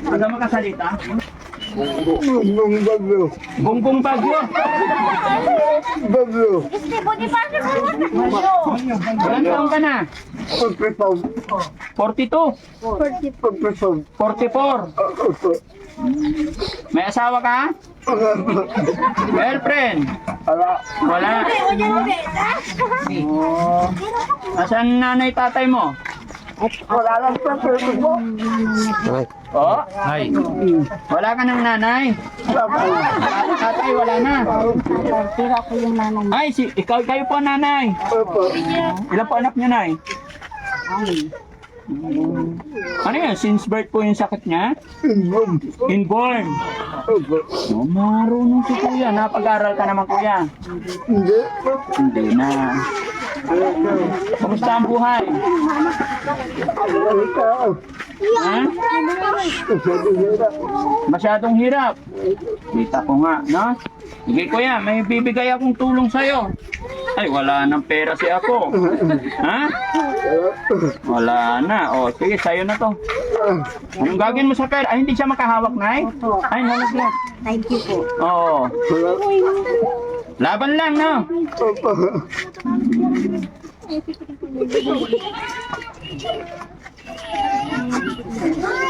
Aga makasalita? Bongbong Bagyo. Bongbong Bagyo. Bagyo. Ilan taong ka na? 42. 44. May asawa ka? Girlfriend? Wala. Oh. Asan nanay tatay mo? Wala lang pa mo. Oh? Ay. Wala ka ng nanay? Tatay, wala na. Tira ko yung nanay. Ay, kayo po nanay. Ilan po anak niyo, nay? Ano yan? Since birth po yung sakit niya? Inborn. Oh, marunong si kuya. Napag-aral ka naman kuya. Hindi. Hindi na. Kumusta ang buhay? Ha? Masyadong hirap. Kita ko nga, no? Sige kuya, may bibigay akong tulong sa'yo. Ay, wala nang pera si ako. Ha? Wala na. O, sige, sa'yo na to. Anong gagawin mo sa pera? Ay, hindi siya makahawak, nay? Ay, nalaglag. Thank you po. Oo. Laban lang, no?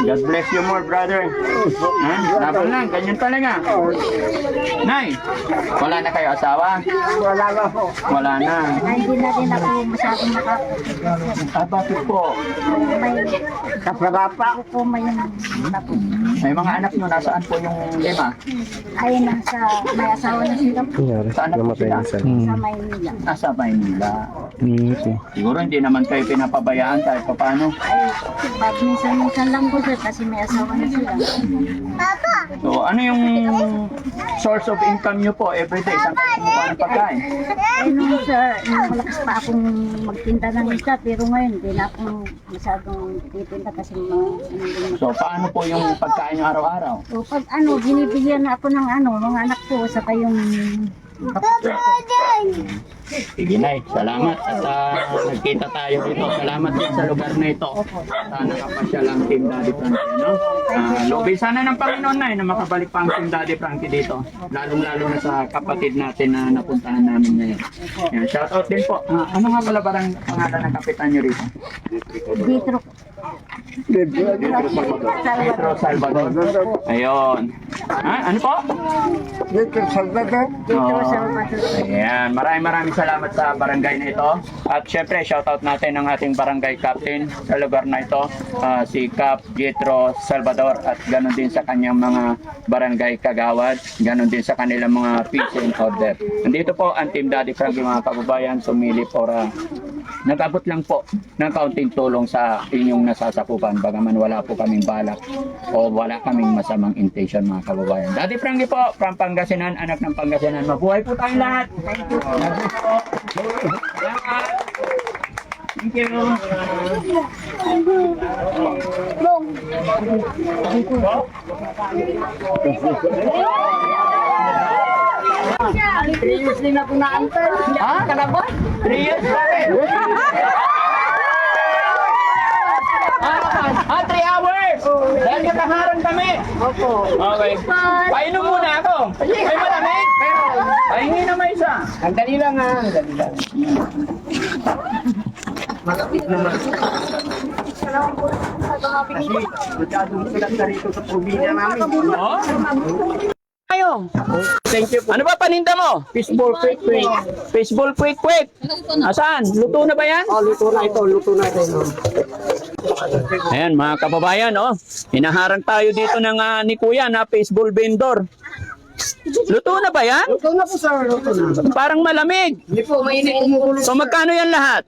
God bless you more, brother. Ha? Laban lang, ganyan talaga. Nay, wala na kayo asawa? Wala na po. Wala na. Hindi na din ako masyadong Ah, bakit po? may Kaprabapa. ako po may tapos. May mga anak nyo, nasaan po yung lima? Ay, may asawa na sila po Saan na po sila? sa Maynila. Nasa Maynila. Siguro hindi naman kayo pinapabayaan kahit pa paano. Ay, minsan lang po sir kasi may asawa na sila. So, ano yung source of income nyo po everyday? Saan kayo kumukuha ng pagkain? Ay, nung malakas pa akong magtinda ng isda pero ngayon hindi na ako masyadong titinda kasi So, paano po yung pagkain nyo araw-araw? So, pag binibigyan na ako ng mga anak ko sa kayong Sige Nay, salamat at nagkita tayo dito. Salamat din sa lugar na ito. Sana kapasyal ang Team Daddy Frankie, no? Lobby sana ng Panginoon na na makabalik pa ang Team Daddy Frankie dito. Lalong-lalo na sa kapatid natin na napuntahan namin ngayon. Yan, shoutout din po. Ano nga pala barang pangalan ng kapitan nyo rito? Ditro. Pedro Salvador. Ayun. Ano po? Dito sa dagat. Ditro sa Ayan, maraming salamat sa barangay na ito. At syempre, shoutout natin ang ating barangay captain sa lugar na ito, si Cap Pietro Salvador, at ganoon din sa kanyang mga barangay kagawad, ganoon din sa kanilang mga peace and order. Nandito po ang Team Daddy Frankie, mga kababayan, sumili para nag-abot lang po ng kaunting tulong sa inyong nasasakupan, bagaman wala po kaming balak o wala kaming masamang intention, mga kababayan. Daddy Frankie po, from Pangasinan, anak ng Pangasinan. Mabuhay po tayong lahat. Thank you. Salamat. Thank you. Seriously na po na antay. Ha? Kalaban? 3 years bakit? 3 hours! Dahil kataharan kami. Opo. Okay. Painom muna ako. May malamig? Pahingi na may isa. Ang dali lang ha. Ang dali lang. Kasi masyadong silat na rito sa probinsya namin. Oh? Kayo. Thank you po. Ano ba paninda mo? Fishball quick quick. Fishball quick quick. Asan? Luto na ba yan? Oh, luto na ito. Luto na ito. Ayan mga kababayan, oh. Hinaharang tayo dito ng ni Kuya na fishball vendor. Luto na ba yan? Luto na po sir. Luto na. Parang malamig. Hindi po. Mainit kumukulo. So magkano yan lahat?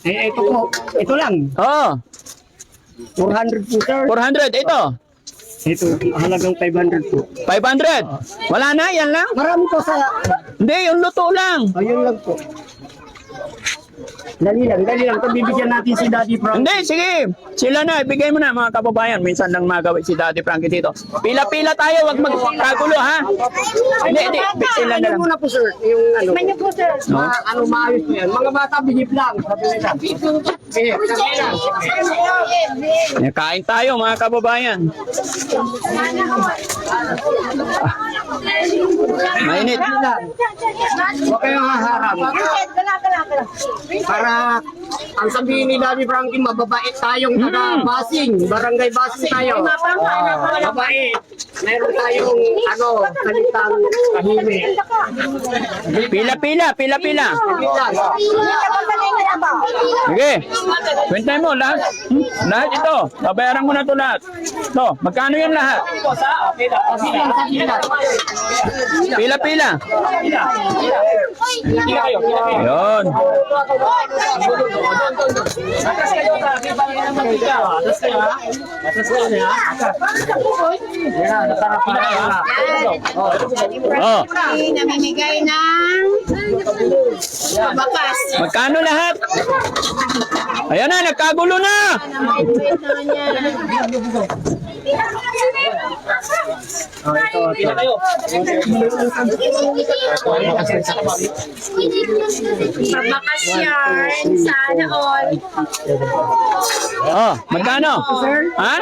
Ito po. Ito lang. Oh, 400 po sir. 400. Ito, Ito. Halagang 500 po. 500. Wala na, yan lang? Marami po sa... Hindi, yung luto lang. Ayun lang po. Dali lang. Ito bibigyan natin si Daddy Frankie. Hindi, sige. Sila na, ibigay mo na mga kababayan. Minsan lang magawa si Daddy Frankie dito. Pila-pila tayo, wag magkagulo ha. Hindi. Sila na lang. Muna po sir, yung ano. Menu po, sir. Maayos po yan. Mga bata, bihip lang. Sabi nila. Bihip lang. Kain tayo mga kababayan. Mainit. Huwag kayong haharap. Para ang sabihin ni Daddy Frankie, mababait tayong taga-Basing. Barangay Basing tayo. Mabait. Meron tayong salitang tahimik. Pila-pila. Sige. Kwentahin mo lahat. Lahat ito. Babayaran mo na ito lahat. Ito, magkano yan lahat? Pila-pila. Yun. Oh, Namimigay ng bakas. magkano lahat? Ayan na, nagkagulo na. Bakas yarn. Sana all. Oh, magkano? Ha?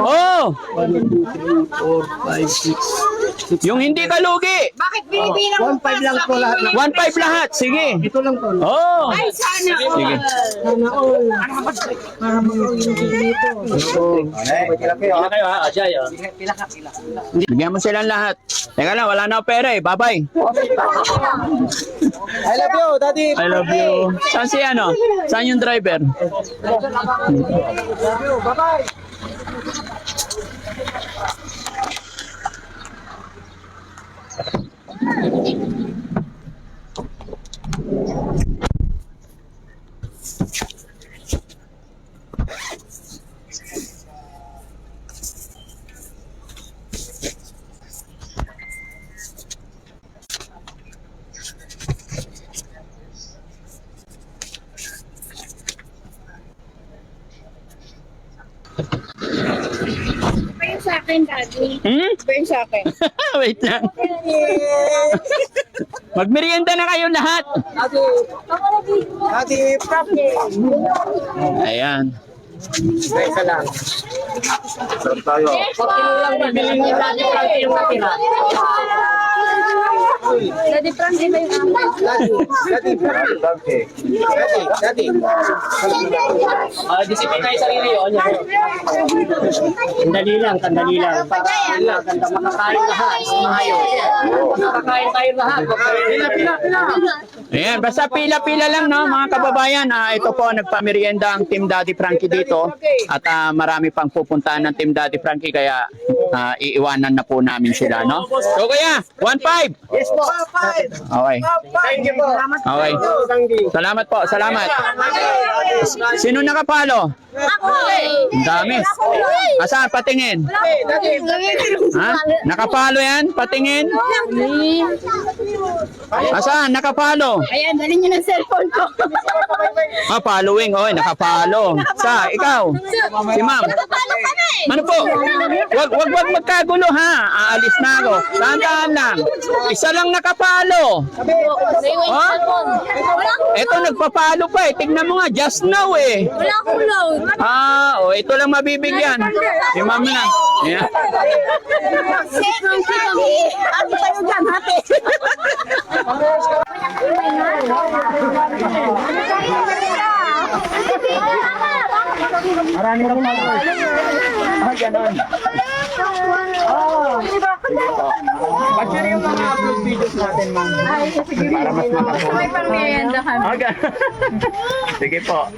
Oh, 1, 2, 3, 4, 5, 6. yung hindi ka lugi. Bakit binibilang 1.5 lang po lahat. 1.5 lahat. Sige. Ito lang po. Oh. Ay, sana all. Sige. Bigyan mo silang lahat. Teka lang, wala na ako pera eh. Bye-bye. I love you, Daddy. I love you. Saan si ano? Saan yung driver? Bye-bye. Pa yung sa akin, Daddy. Hmm? Pa yung sa akin. Wait lang. Magmerienda na kayo lahat. Daddy Frankie. Ayan. Isa lang. Pag lang bibili ni Daddy Frankie yung natira. Daddy Frankie ba yung Daddy Frankie. Daddy. Disipin tayo sarili yun. Tandali lang. Ganda makakain lahat. Makakain tayo lahat. Pila. Ayan, basta pila-pila lang no mga kababayan. Ito po nagpamerienda ang Team Daddy Frankie dito at marami pang pupuntahan ng Team Daddy Frankie kaya iiwanan na po namin sila no. So kaya 1.5. Yes po. Okay. Thank you po. Okay. Salamat po, salamat. Sino nakapalo? Ako Ang dami. Asan patingin? Ha? Nakapalo yan? Patingin? Asan? Nakapalo? Ayan, dali niyo ng cellphone ko. Following. Okay, nakapalo. Sa, ikaw? Si ma'am? Paano ka na eh? Ano po? Wag magkagulo ha. Aalis na ako. Tandaan lang. Isa lang nakapalo. Oh? Ito nagpapalo pa eh. Tignan mo nga, just now eh. Wala akong load. Ito lang mabibigyan. Si ma'am na. Yeah. Ano kayo dyan, hati? Marami ka po. Ganon. Pag-share yung mga upload videos natin, ma'am. Para mas makapulong. May pang-merienda kami. Sige po.